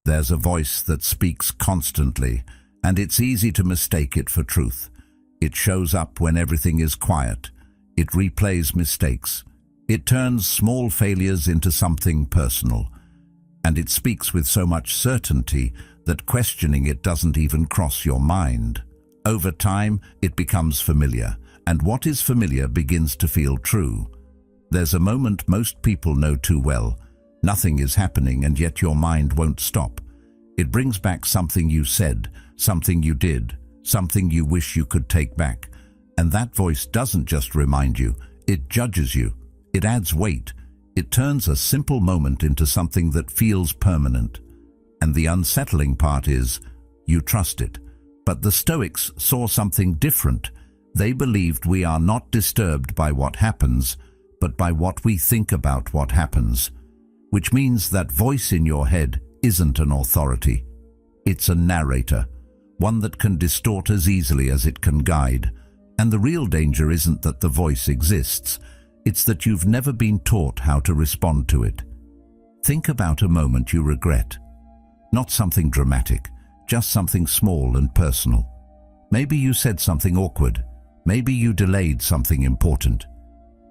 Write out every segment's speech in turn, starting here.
There's a voice that speaks constantly, and it's easy to mistake it for truth. It shows up when everything is quiet. It replays mistakes. It turns small failures into something personal. And it speaks with so much certainty that questioning it doesn't even cross your mind. Over time, it becomes familiar, and what is familiar begins to feel true. There's a moment most people know too well. Nothing is happening, and yet your mind won't stop. It brings back something you said, something you did, something you wish you could take back. And that voice doesn't just remind you, it judges you. It adds weight. It turns a simple moment into something that feels permanent. And the unsettling part is, you trust it. But the Stoics saw something different. They believed we are not disturbed by what happens, but by what we think about what happens. Which means that voice in your head isn't an authority. It's a narrator, one that can distort as easily as it can guide. And the real danger isn't that the voice exists. It's that you've never been taught how to respond to it. Think about a moment you regret. Not something dramatic, just something small and personal. Maybe you said something awkward. Maybe you delayed something important.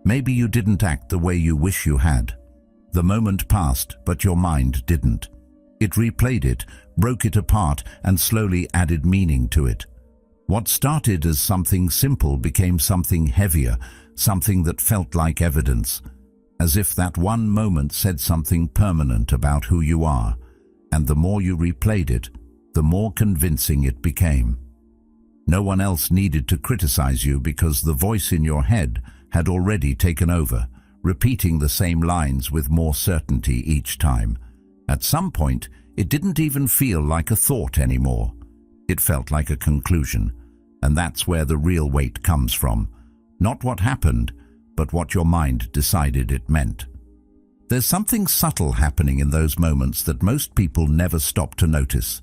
Maybe you didn't act the way you wish you had. The moment passed, but your mind didn't. It replayed it, broke it apart, and slowly added meaning to it. What started as something simple became something heavier, something that felt like evidence, as if that one moment said something permanent about who you are. And the more you replayed it, the more convincing it became. No one else needed to criticize you because the voice in your head had already taken over, repeating the same lines with more certainty each time. At some point, it didn't even feel like a thought anymore. It felt like a conclusion, and that's where the real weight comes from. Not what happened, but what your mind decided it meant. There's something subtle happening in those moments that most people never stop to notice.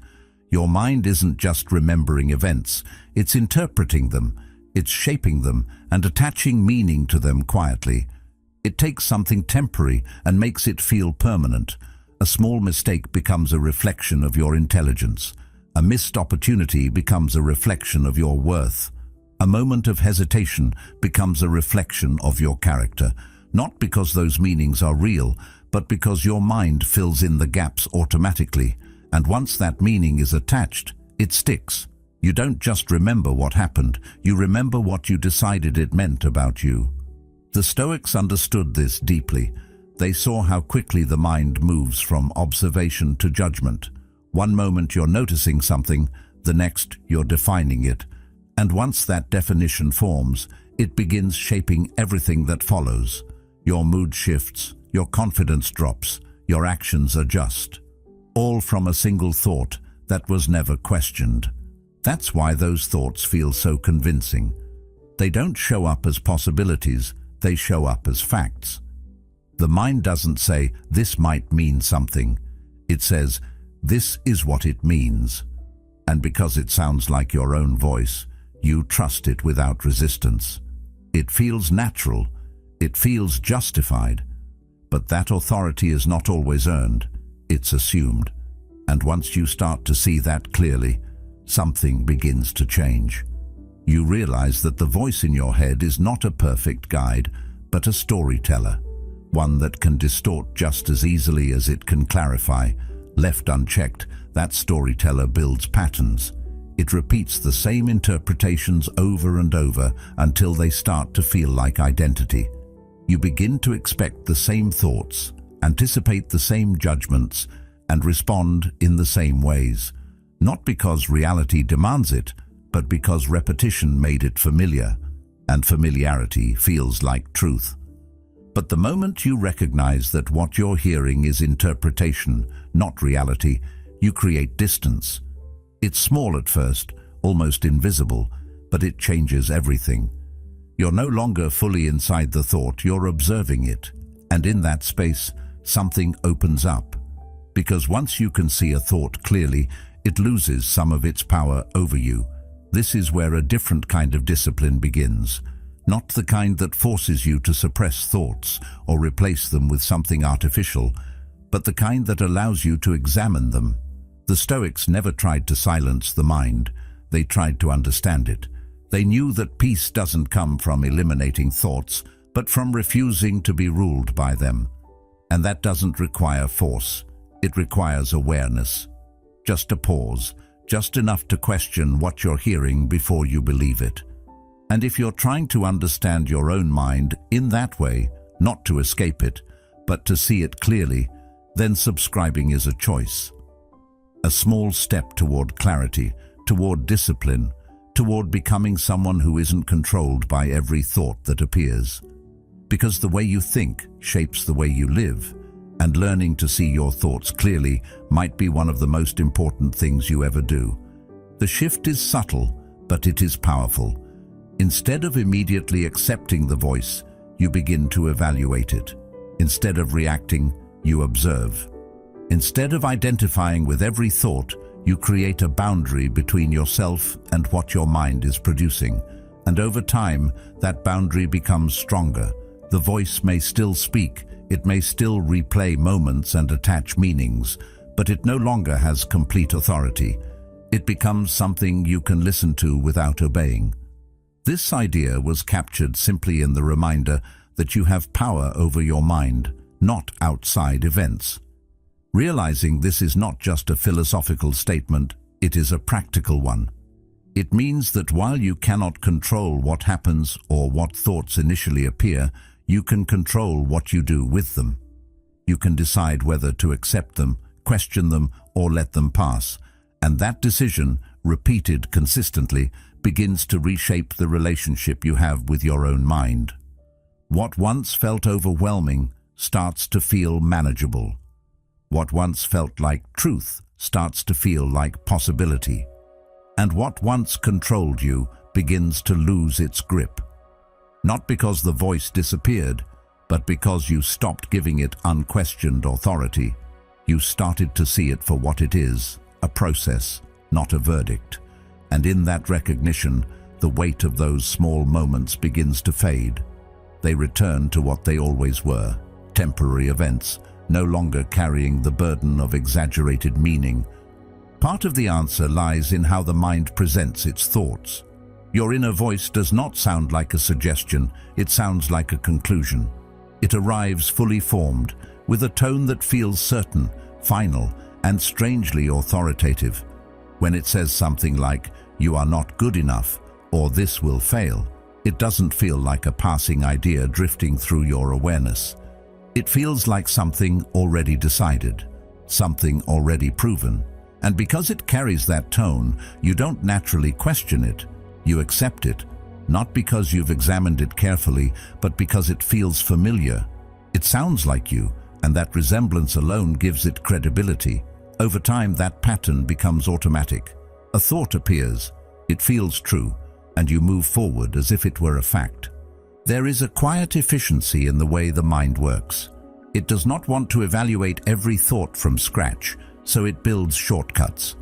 Your mind isn't just remembering events, it's interpreting them, it's shaping them and attaching meaning to them quietly. It takes something temporary and makes it feel permanent. A small mistake becomes a reflection of your intelligence. A missed opportunity becomes a reflection of your worth. A moment of hesitation becomes a reflection of your character, not because those meanings are real, but because your mind fills in the gaps automatically. And once that meaning is attached, it sticks. You don't just remember what happened, you remember what you decided it meant about you. The Stoics understood this deeply. They saw how quickly the mind moves from observation to judgment. One moment you're noticing something, the next you're defining it. And once that definition forms, it begins shaping everything that follows. Your mood shifts, your confidence drops, your actions adjust. All from a single thought that was never questioned. That's why those thoughts feel so convincing. They don't show up as possibilities, they show up as facts. The mind doesn't say, this might mean something. It says, this is what it means. And because it sounds like your own voice, you trust it without resistance. It feels natural. It feels justified. But that authority is not always earned. It's assumed. And once you start to see that clearly, something begins to change. You realize that the voice in your head is not a perfect guide, but a storyteller. One that can distort just as easily as it can clarify. Left unchecked, that storyteller builds patterns. It repeats the same interpretations over and over until they start to feel like identity. You begin to expect the same thoughts, anticipate the same judgments, and respond in the same ways. Not because reality demands it, but because repetition made it familiar, and familiarity feels like truth. But the moment you recognize that what you're hearing is interpretation, not reality, you create distance. It's small at first, almost invisible, but it changes everything. You're no longer fully inside the thought, you're observing it. And in that space, something opens up. Because once you can see a thought clearly, it loses some of its power over you. This is where a different kind of discipline begins. Not the kind that forces you to suppress thoughts or replace them with something artificial, but the kind that allows you to examine them, The Stoics never tried to silence the mind, they tried to understand it. They knew that peace doesn't come from eliminating thoughts, but from refusing to be ruled by them. And that doesn't require force, it requires awareness. Just a pause, just enough to question what you're hearing before you believe it. And if you're trying to understand your own mind in that way, not to escape it, but to see it clearly, then subscribing is a choice. A small step toward clarity, toward discipline, toward becoming someone who isn't controlled by every thought that appears. Because the way you think shapes the way you live, and learning to see your thoughts clearly might be one of the most important things you ever do. The shift is subtle, but it is powerful. Instead of immediately accepting the voice, you begin to evaluate it. Instead of reacting, you observe. Instead of identifying with every thought, you create a boundary between yourself and what your mind is producing. And over time, that boundary becomes stronger. The voice may still speak, it may still replay moments and attach meanings, but it no longer has complete authority. It becomes something you can listen to without obeying. This idea was captured simply in the reminder that you have power over your mind, not outside events. Realizing this is not just a philosophical statement, it is a practical one. It means that while you cannot control what happens or what thoughts initially appear, you can control what you do with them. You can decide whether to accept them, question them, or let them pass. And that decision, repeated consistently, begins to reshape the relationship you have with your own mind. What once felt overwhelming starts to feel manageable. What once felt like truth starts to feel like possibility. And what once controlled you begins to lose its grip. Not because the voice disappeared, but because you stopped giving it unquestioned authority. You started to see it for what it is, a process, not a verdict. And in that recognition, the weight of those small moments begins to fade. They return to what they always were, temporary events, no longer carrying the burden of exaggerated meaning. Part of the answer lies in how the mind presents its thoughts. Your inner voice does not sound like a suggestion, it sounds like a conclusion. It arrives fully formed, with a tone that feels certain, final, and strangely authoritative. When it says something like, "You are not good enough," or "This will fail," it doesn't feel like a passing idea drifting through your awareness. It feels like something already decided, something already proven. And because it carries that tone, you don't naturally question it. You accept it, not because you've examined it carefully, but because it feels familiar. It sounds like you, and that resemblance alone gives it credibility. Over time, that pattern becomes automatic. A thought appears, it feels true, and you move forward as if it were a fact. There is a quiet efficiency in the way the mind works. It does not want to evaluate every thought from scratch, so it builds shortcuts.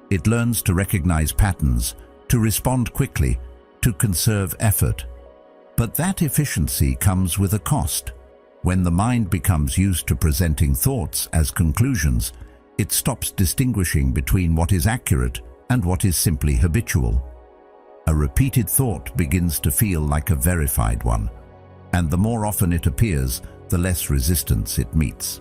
It learns to recognize patterns, to respond quickly, to conserve effort. But that efficiency comes with a cost. When the mind becomes used to presenting thoughts as conclusions, it stops distinguishing between what is accurate and what is simply habitual. A repeated thought begins to feel like a verified one, and the more often it appears, the less resistance it meets.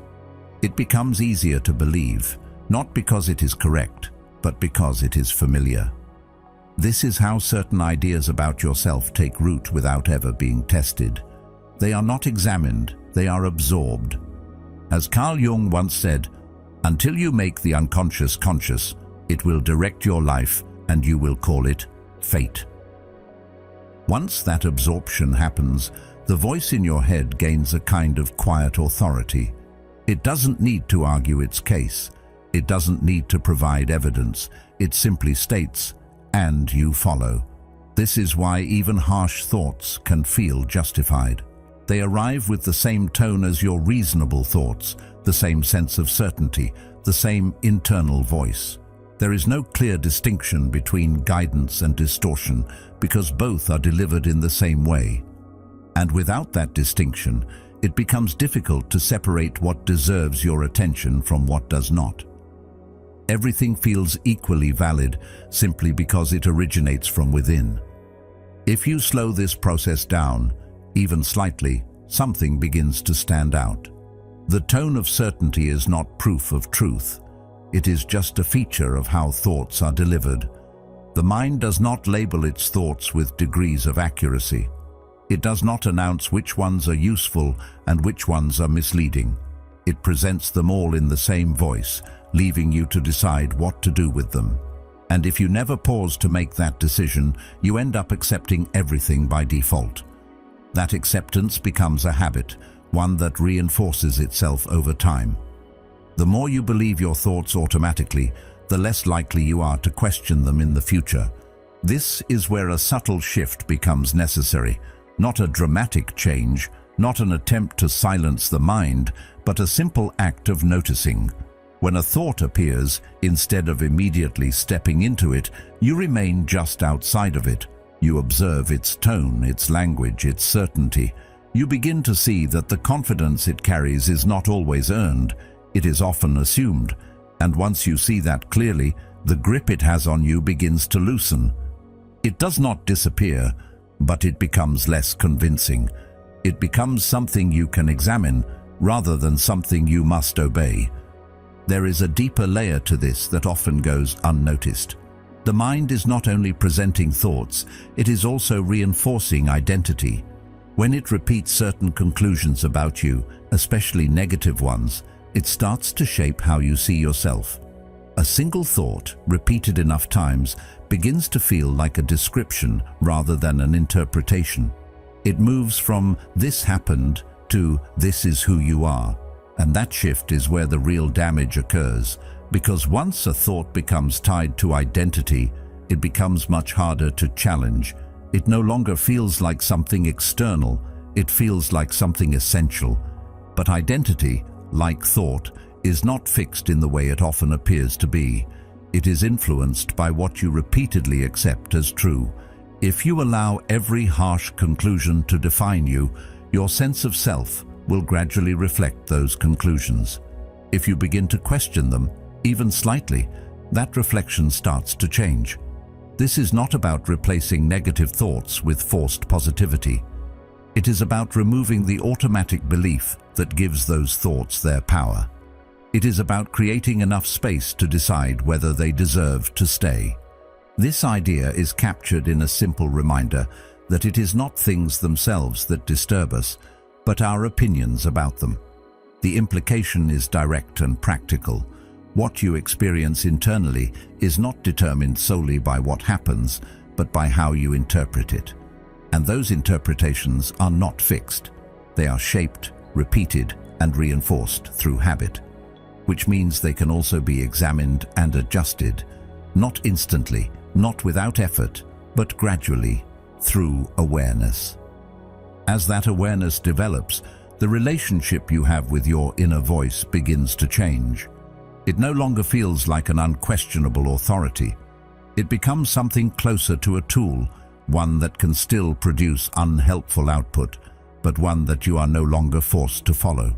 It becomes easier to believe, not because it is correct, but because it is familiar. This is how certain ideas about yourself take root without ever being tested. They are not examined, they are absorbed. As Carl Jung once said, "Until you make the unconscious conscious, it will direct your life and you will call it fate." Once that absorption happens, the voice in your head gains a kind of quiet authority. It doesn't need to argue its case. It doesn't need to provide evidence. It simply states, and you follow. This is why even harsh thoughts can feel justified. They arrive with the same tone as your reasonable thoughts, the same sense of certainty, the same internal voice. There is no clear distinction between guidance and distortion because both are delivered in the same way. And without that distinction, it becomes difficult to separate what deserves your attention from what does not. Everything feels equally valid simply because it originates from within. If you slow this process down, even slightly, something begins to stand out. The tone of certainty is not proof of truth. It is just a feature of how thoughts are delivered. The mind does not label its thoughts with degrees of accuracy. It does not announce which ones are useful and which ones are misleading. It presents them all in the same voice, leaving you to decide what to do with them. And if you never pause to make that decision, you end up accepting everything by default. That acceptance becomes a habit, one that reinforces itself over time. The more you believe your thoughts automatically, the less likely you are to question them in the future. This is where a subtle shift becomes necessary, not a dramatic change, not an attempt to silence the mind, but a simple act of noticing. When a thought appears, instead of immediately stepping into it, you remain just outside of it. You observe its tone, its language, its certainty. You begin to see that the confidence it carries is not always earned, it is often assumed. And once you see that clearly, the grip it has on you begins to loosen. It does not disappear, but it becomes less convincing. It becomes something you can examine, rather than something you must obey. There is a deeper layer to this that often goes unnoticed. The mind is not only presenting thoughts, it is also reinforcing identity. When it repeats certain conclusions about you, especially negative ones, it starts to shape how you see yourself. A single thought, repeated enough times, begins to feel like a description rather than an interpretation. It moves from "this happened" to "this is who you are." And that shift is where the real damage occurs, because once a thought becomes tied to identity, it becomes much harder to challenge. It no longer feels like something external, it feels like something essential. But identity, like thought, is not fixed in the way it often appears to be. It is influenced by what you repeatedly accept as true. If you allow every harsh conclusion to define you, your sense of self will gradually reflect those conclusions. If you begin to question them, even slightly, that reflection starts to change. This is not about replacing negative thoughts with forced positivity. It is about removing the automatic belief that gives those thoughts their power. It is about creating enough space to decide whether they deserve to stay. This idea is captured in a simple reminder that it is not things themselves that disturb us, but our opinions about them. The implication is direct and practical. What you experience internally is not determined solely by what happens, but by how you interpret it. And those interpretations are not fixed. They are shaped, repeated, and reinforced through habit, which means they can also be examined and adjusted, not instantly, not without effort, but gradually, through awareness. As that awareness develops, the relationship you have with your inner voice begins to change. It no longer feels like an unquestionable authority. It becomes something closer to a tool, one that can still produce unhelpful output, but one that you are no longer forced to follow.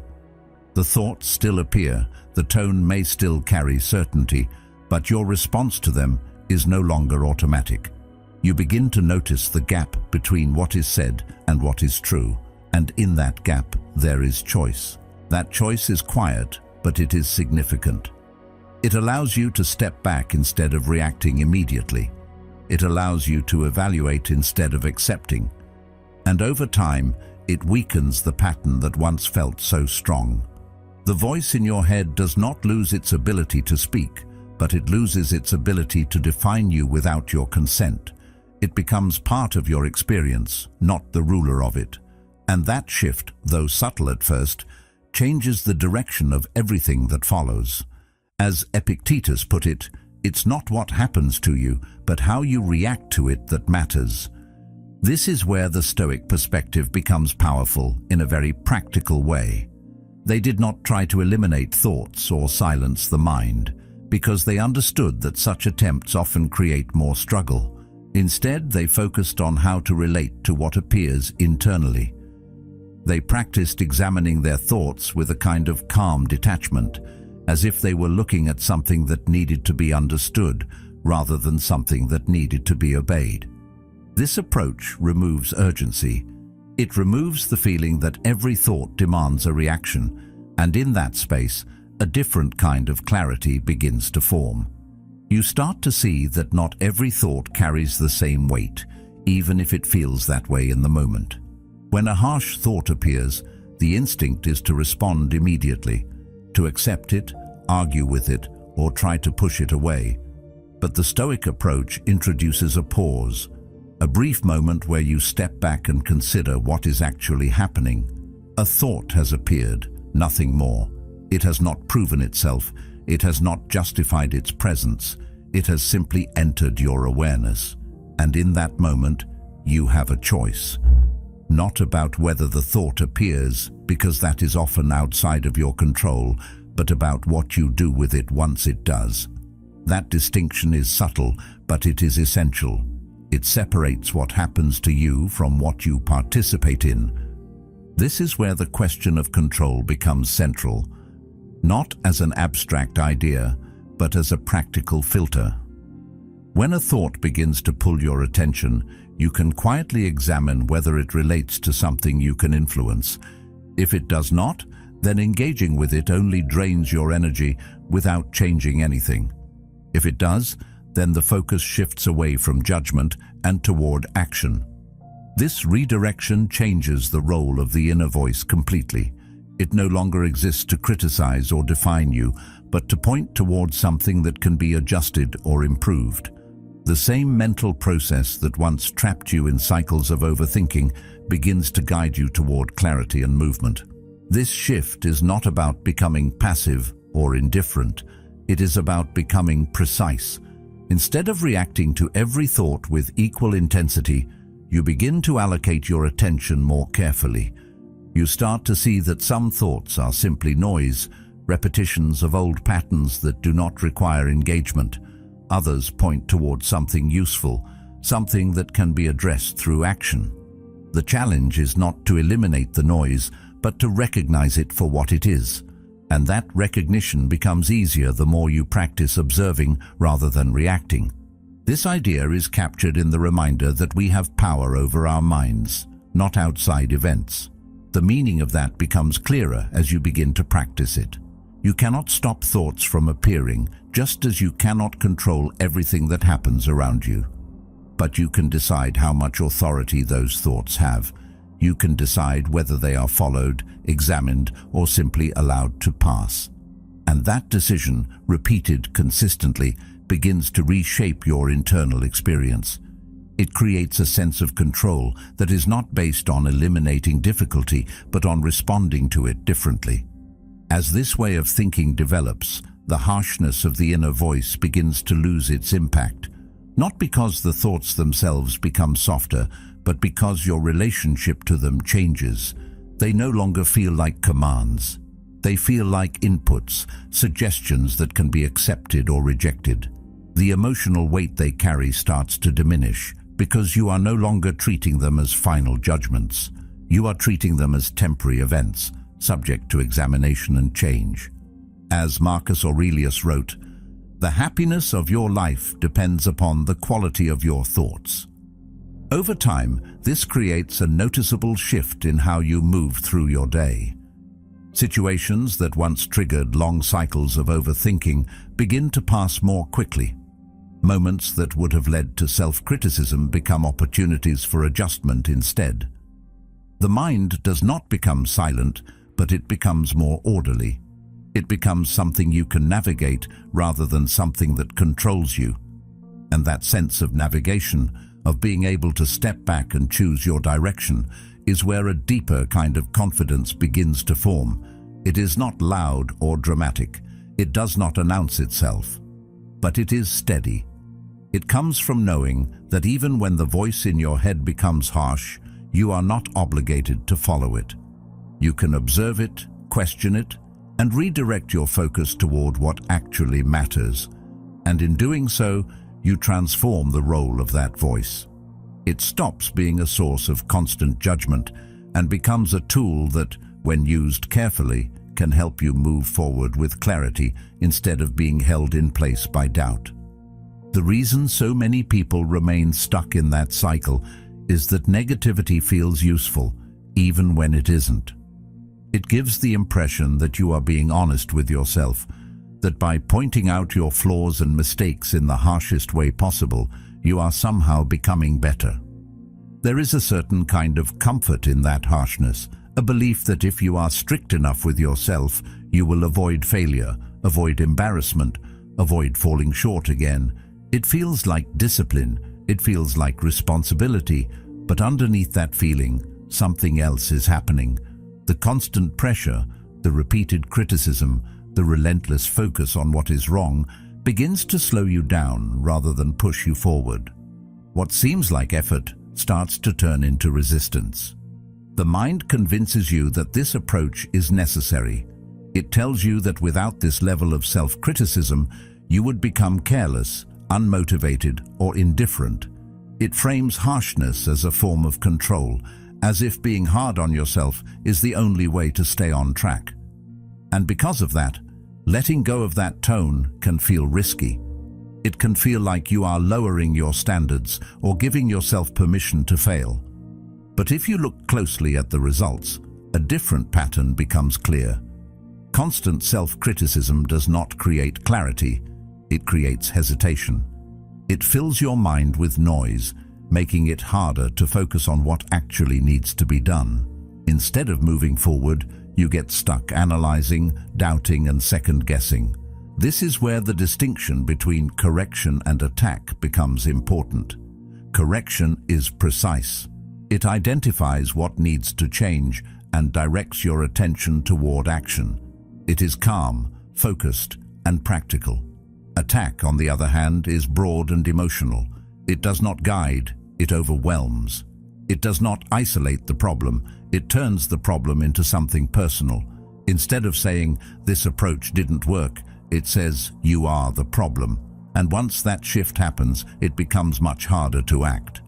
The thoughts still appear, the tone may still carry certainty, but your response to them is no longer automatic. You begin to notice the gap between what is said and what is true, and in that gap there is choice. That choice is quiet, but it is significant. It allows you to step back instead of reacting immediately. It allows you to evaluate instead of accepting. And over time, it weakens the pattern that once felt so strong. The voice in your head does not lose its ability to speak, but it loses its ability to define you without your consent. It becomes part of your experience, not the ruler of it. And that shift, though subtle at first, changes the direction of everything that follows. As Epictetus put it, it's not what happens to you, but how you react to it that matters. This is where the Stoic perspective becomes powerful in a very practical way. They did not try to eliminate thoughts or silence the mind, because they understood that such attempts often create more struggle. Instead, they focused on how to relate to what appears internally. They practiced examining their thoughts with a kind of calm detachment, as if they were looking at something that needed to be understood rather than something that needed to be obeyed. This approach removes urgency. It removes the feeling that every thought demands a reaction, and in that space, a different kind of clarity begins to form. You start to see that not every thought carries the same weight, even if it feels that way in the moment. When a harsh thought appears, the instinct is to respond immediately, to accept it, argue with it, or try to push it away. But the Stoic approach introduces a pause, a brief moment where you step back and consider what is actually happening. A thought has appeared, nothing more. It has not proven itself. It has not justified its presence. It has simply entered your awareness. And in that moment, you have a choice. Not about whether the thought appears, because that is often outside of your control, but about what you do with it once it does. That distinction is subtle, but it is essential. It separates what happens to you from what you participate in. This is where the question of control becomes central, not as an abstract idea, but as a practical filter. When a thought begins to pull your attention, you can quietly examine whether it relates to something you can influence. If it does not, then engaging with it only drains your energy without changing anything. If it does, then the focus shifts away from judgment and toward action. This redirection changes the role of the inner voice completely. It no longer exists to criticize or define you, but to point towards something that can be adjusted or improved. The same mental process that once trapped you in cycles of overthinking begins to guide you toward clarity and movement. This shift is not about becoming passive or indifferent. It is about becoming precise. Instead of reacting to every thought with equal intensity, you begin to allocate your attention more carefully. You start to see that some thoughts are simply noise, repetitions of old patterns that do not require engagement. Others point towards something useful, something that can be addressed through action. The challenge is not to eliminate the noise, but to recognize it for what it is. And that recognition becomes easier the more you practice observing rather than reacting. This idea is captured in the reminder that we have power over our minds, not outside events. The meaning of that becomes clearer as you begin to practice it. You cannot stop thoughts from appearing, just as you cannot control everything that happens around you. But you can decide how much authority those thoughts have. You can decide whether they are followed, examined, or simply allowed to pass. And that decision, repeated consistently, begins to reshape your internal experience. It creates a sense of control that is not based on eliminating difficulty, but on responding to it differently. As this way of thinking develops, the harshness of the inner voice begins to lose its impact, not because the thoughts themselves become softer, but because your relationship to them changes. They no longer feel like commands. They feel like inputs, suggestions that can be accepted or rejected. The emotional weight they carry starts to diminish, because you are no longer treating them as final judgments. You are treating them as temporary events, subject to examination and change. As Marcus Aurelius wrote, "The happiness of your life depends upon the quality of your thoughts." Over time, this creates a noticeable shift in how you move through your day. Situations that once triggered long cycles of overthinking begin to pass more quickly. Moments that would have led to self-criticism become opportunities for adjustment instead. The mind does not become silent, but it becomes more orderly. It becomes something you can navigate rather than something that controls you. And that sense of navigation, of being able to step back and choose your direction, is where a deeper kind of confidence begins to form. It is not loud or dramatic. It does not announce itself. But it is steady. It comes from knowing that even when the voice in your head becomes harsh, you are not obligated to follow it. You can observe it, question it, and redirect your focus toward what actually matters. And in doing so, you transform the role of that voice. It stops being a source of constant judgment and becomes a tool that, when used carefully, can help you move forward with clarity instead of being held in place by doubt. The reason so many people remain stuck in that cycle is that negativity feels useful, even when it isn't. It gives the impression that you are being honest with yourself, that by pointing out your flaws and mistakes in the harshest way possible, you are somehow becoming better. There is a certain kind of comfort in that harshness, a belief that if you are strict enough with yourself, you will avoid failure, avoid embarrassment, avoid falling short again. It feels like discipline, it feels like responsibility, but underneath that feeling, something else is happening. The constant pressure, the repeated criticism, the relentless focus on what is wrong begins to slow you down rather than push you forward. What seems like effort starts to turn into resistance. The mind convinces you that this approach is necessary. It tells you that without this level of self-criticism, you would become careless, unmotivated, or indifferent. It frames harshness as a form of control, as if being hard on yourself is the only way to stay on track. And because of that, letting go of that tone can feel risky. It can feel like you are lowering your standards or giving yourself permission to fail. But if you look closely at the results, a different pattern becomes clear. Constant self-criticism does not create clarity, it creates hesitation. It fills your mind with noise, making it harder to focus on what actually needs to be done. Instead of moving forward, you get stuck analyzing, doubting, and second-guessing. This is where the distinction between correction and attack becomes important. Correction is precise. It identifies what needs to change and directs your attention toward action. It is calm, focused, and practical. Attack, on the other hand, is broad and emotional. It does not guide, it overwhelms. It does not isolate the problem, it turns the problem into something personal. Instead of saying, "This approach didn't work," it says, "You are the problem." And once that shift happens, it becomes much harder to act.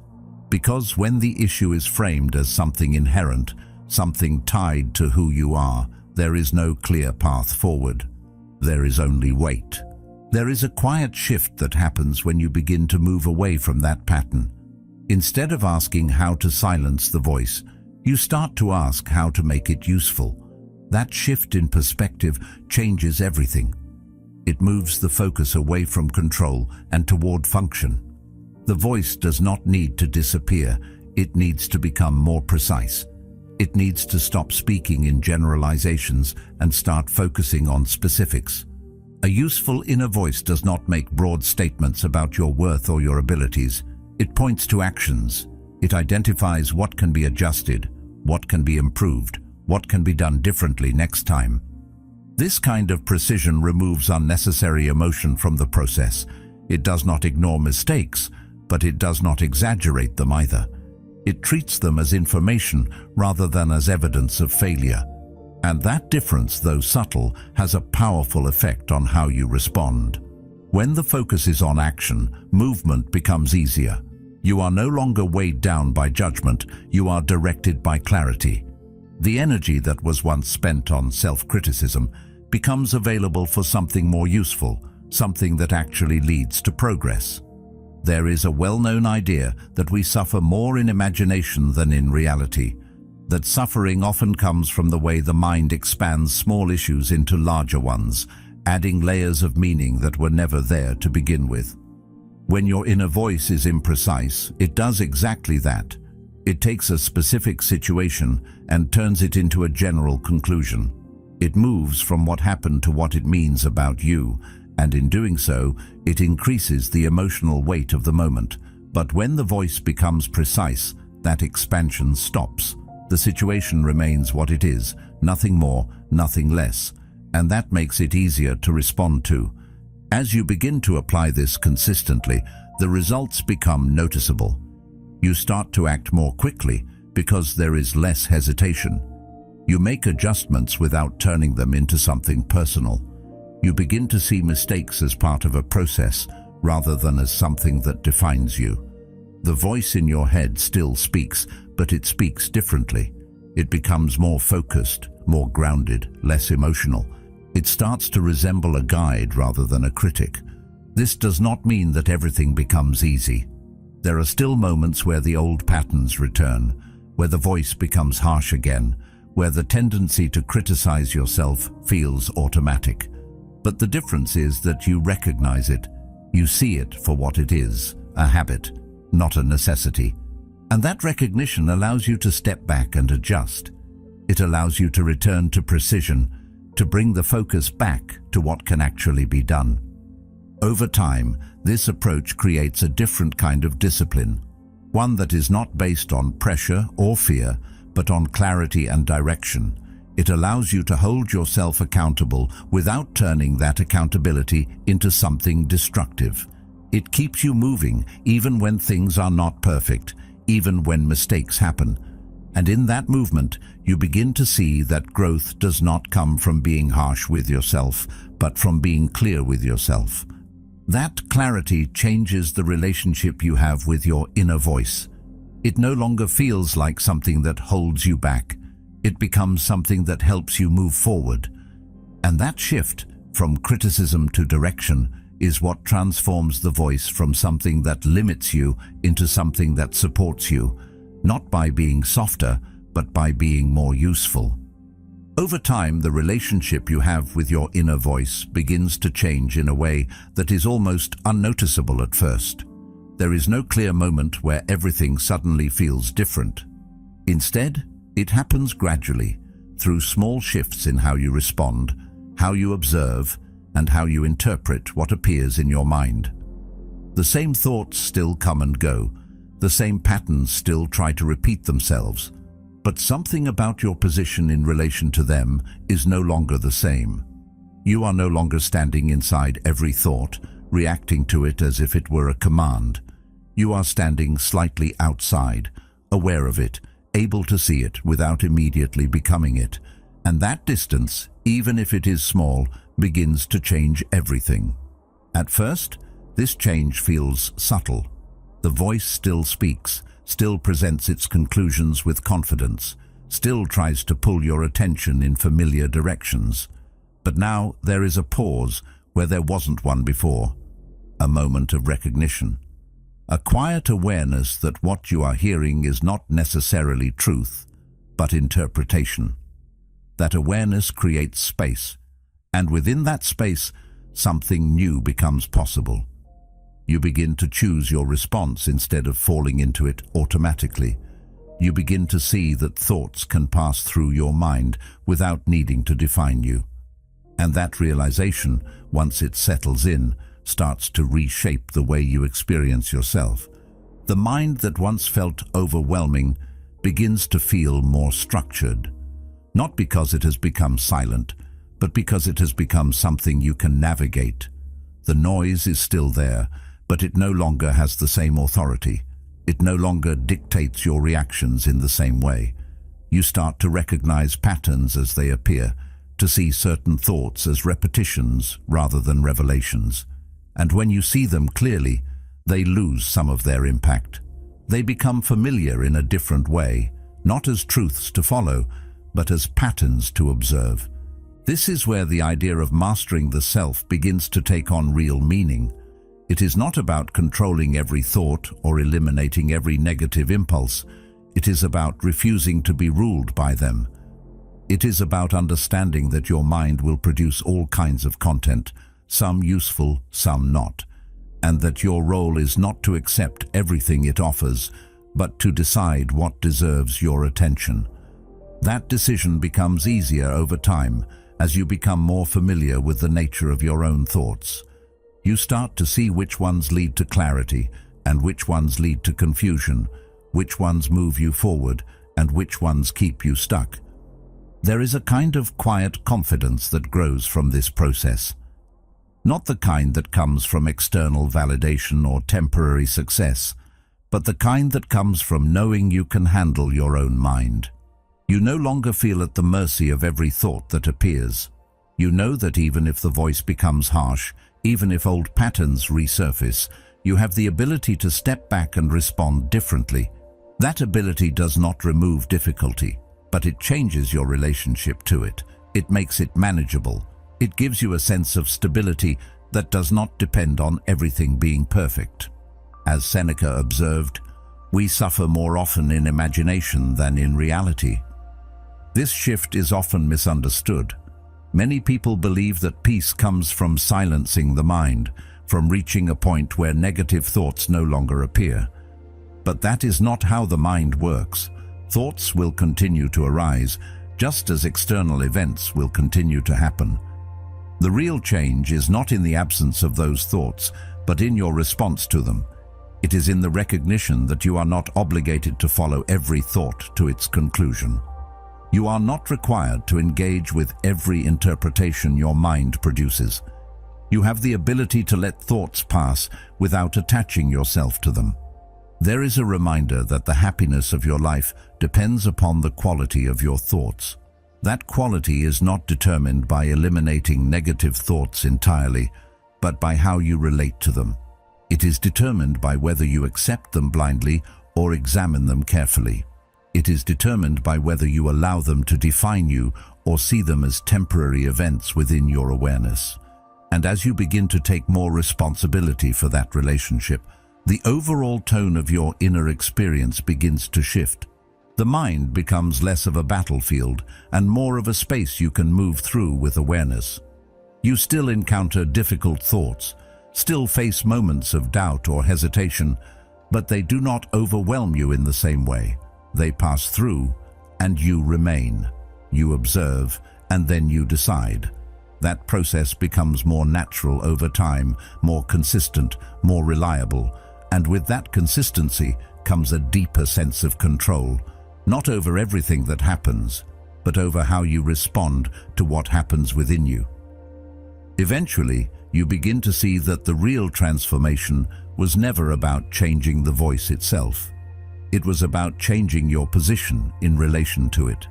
Because when the issue is framed as something inherent, something tied to who you are, there is no clear path forward. There is only weight. There is a quiet shift that happens when you begin to move away from that pattern. Instead of asking how to silence the voice, you start to ask how to make it useful. That shift in perspective changes everything. It moves the focus away from control and toward function. The voice does not need to disappear, it needs to become more precise. It needs to stop speaking in generalizations and start focusing on specifics. A useful inner voice does not make broad statements about your worth or your abilities. It points to actions. It identifies what can be adjusted, what can be improved, what can be done differently next time. This kind of precision removes unnecessary emotion from the process. It does not ignore mistakes, but it does not exaggerate them either. It treats them as information rather than as evidence of failure. And that difference, though subtle, has a powerful effect on how you respond. When the focus is on action, movement becomes easier. You are no longer weighed down by judgment, you are directed by clarity. The energy that was once spent on self-criticism becomes available for something more useful, something that actually leads to progress. There is a well-known idea that we suffer more in imagination than in reality, that suffering often comes from the way the mind expands small issues into larger ones, adding layers of meaning that were never there to begin with. When your inner voice is imprecise, it does exactly that. It takes a specific situation and turns it into a general conclusion. It moves from what happened to what it means about you, and in doing so, it increases the emotional weight of the moment. But when the voice becomes precise, that expansion stops. The situation remains what it is, nothing more, nothing less, and that makes it easier to respond to. As you begin to apply this consistently, the results become noticeable. You start to act more quickly because there is less hesitation. You make adjustments without turning them into something personal. You begin to see mistakes as part of a process rather than as something that defines you. The voice in your head still speaks, but it speaks differently. It becomes more focused, more grounded, less emotional. It starts to resemble a guide rather than a critic. This does not mean that everything becomes easy. There are still moments where the old patterns return, where the voice becomes harsh again, where the tendency to criticize yourself feels automatic. But the difference is that you recognize it. You see it for what it is, a habit, not a necessity. And that recognition allows you to step back and adjust. It allows you to return to precision, to bring the focus back to what can actually be done. Over time, this approach creates a different kind of discipline, one that is not based on pressure or fear, but on clarity and direction. It allows you to hold yourself accountable without turning that accountability into something destructive. It keeps you moving even when things are not perfect, even when mistakes happen. And in that movement, you begin to see that growth does not come from being harsh with yourself, but from being clear with yourself. That clarity changes the relationship you have with your inner voice. It no longer feels like something that holds you back. It becomes something that helps you move forward. And that shift from criticism to direction is what transforms the voice from something that limits you into something that supports you, not by being softer, but by being more useful. Over time, the relationship you have with your inner voice begins to change in a way that is almost unnoticeable at first. There is no clear moment where everything suddenly feels different. Instead, it happens gradually, through small shifts in how you respond, how you observe, and how you interpret what appears in your mind. The same thoughts still come and go, the same patterns still try to repeat themselves, but something about your position in relation to them is no longer the same. You are no longer standing inside every thought, reacting to it as if it were a command. You are standing slightly outside, aware of it, able to see it without immediately becoming it. And that distance, even if it is small, begins to change everything. At first, this change feels subtle. The voice still speaks, still presents its conclusions with confidence, still tries to pull your attention in familiar directions. But now there is a pause where there wasn't one before, a moment of recognition, a quiet awareness that what you are hearing is not necessarily truth, but interpretation. That awareness creates space, and within that space, something new becomes possible. You begin to choose your response instead of falling into it automatically. You begin to see that thoughts can pass through your mind without needing to define you. And that realization, once it settles in, starts to reshape the way you experience yourself. The mind that once felt overwhelming begins to feel more structured, not because it has become silent, but because it has become something you can navigate. The noise is still there, but it no longer has the same authority. It no longer dictates your reactions in the same way. You start to recognize patterns as they appear, to see certain thoughts as repetitions rather than revelations. And when you see them clearly, they lose some of their impact. They become familiar in a different way, not as truths to follow, but as patterns to observe. This is where the idea of mastering the self begins to take on real meaning. It is not about controlling every thought or eliminating every negative impulse. It is about refusing to be ruled by them. It is about understanding that your mind will produce all kinds of content, some useful, some not, and that your role is not to accept everything it offers, but to decide what deserves your attention. That decision becomes easier over time as you become more familiar with the nature of your own thoughts. You start to see which ones lead to clarity and which ones lead to confusion, which ones move you forward and which ones keep you stuck. There is a kind of quiet confidence that grows from this process. Not the kind that comes from external validation or temporary success, but the kind that comes from knowing you can handle your own mind. You no longer feel at the mercy of every thought that appears. You know that even if the voice becomes harsh, even if old patterns resurface, you have the ability to step back and respond differently. That ability does not remove difficulty, but it changes your relationship to it. It makes it manageable. It gives you a sense of stability that does not depend on everything being perfect. As Seneca observed, we suffer more often in imagination than in reality. This shift is often misunderstood. Many people believe that peace comes from silencing the mind, from reaching a point where negative thoughts no longer appear. But that is not how the mind works. Thoughts will continue to arise, just as external events will continue to happen. The real change is not in the absence of those thoughts, but in your response to them. It is in the recognition that you are not obligated to follow every thought to its conclusion. You are not required to engage with every interpretation your mind produces. You have the ability to let thoughts pass without attaching yourself to them. There is a reminder that the happiness of your life depends upon the quality of your thoughts. That quality is not determined by eliminating negative thoughts entirely, but by how you relate to them. It is determined by whether you accept them blindly or examine them carefully. It is determined by whether you allow them to define you or see them as temporary events within your awareness. And as you begin to take more responsibility for that relationship, the overall tone of your inner experience begins to shift. The mind becomes less of a battlefield and more of a space you can move through with awareness. You still encounter difficult thoughts, still face moments of doubt or hesitation, but they do not overwhelm you in the same way. They pass through, and you remain. You observe, and then you decide. That process becomes more natural over time, more consistent, more reliable, and with that consistency comes a deeper sense of control, not over everything that happens, but over how you respond to what happens within you. Eventually, you begin to see that the real transformation was never about changing the voice itself. It was about changing your position in relation to it.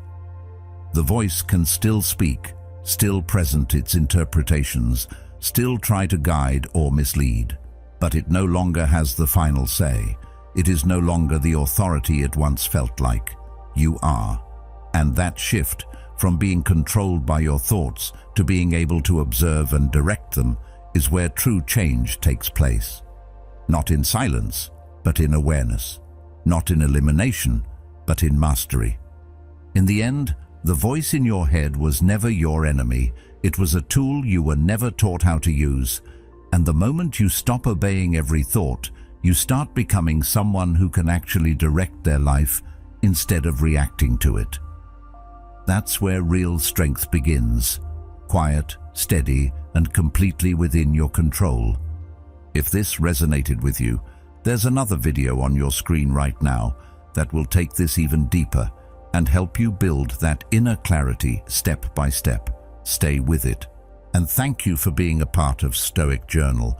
The voice can still speak, still present its interpretations, still try to guide or mislead, but it no longer has the final say. It is no longer the authority it once felt like. You are. And that shift, from being controlled by your thoughts to being able to observe and direct them, is where true change takes place. Not in silence, but in awareness. Not in elimination, but in mastery. In the end, the voice in your head was never your enemy. It was a tool you were never taught how to use. And the moment you stop obeying every thought, you start becoming someone who can actually direct their life instead of reacting to it. That's where real strength begins. Quiet, steady, and completely within your control. If this resonated with you, there's another video on your screen right now that will take this even deeper and help you build that inner clarity step by step. Stay with it. And thank you for being a part of Stoic Journal.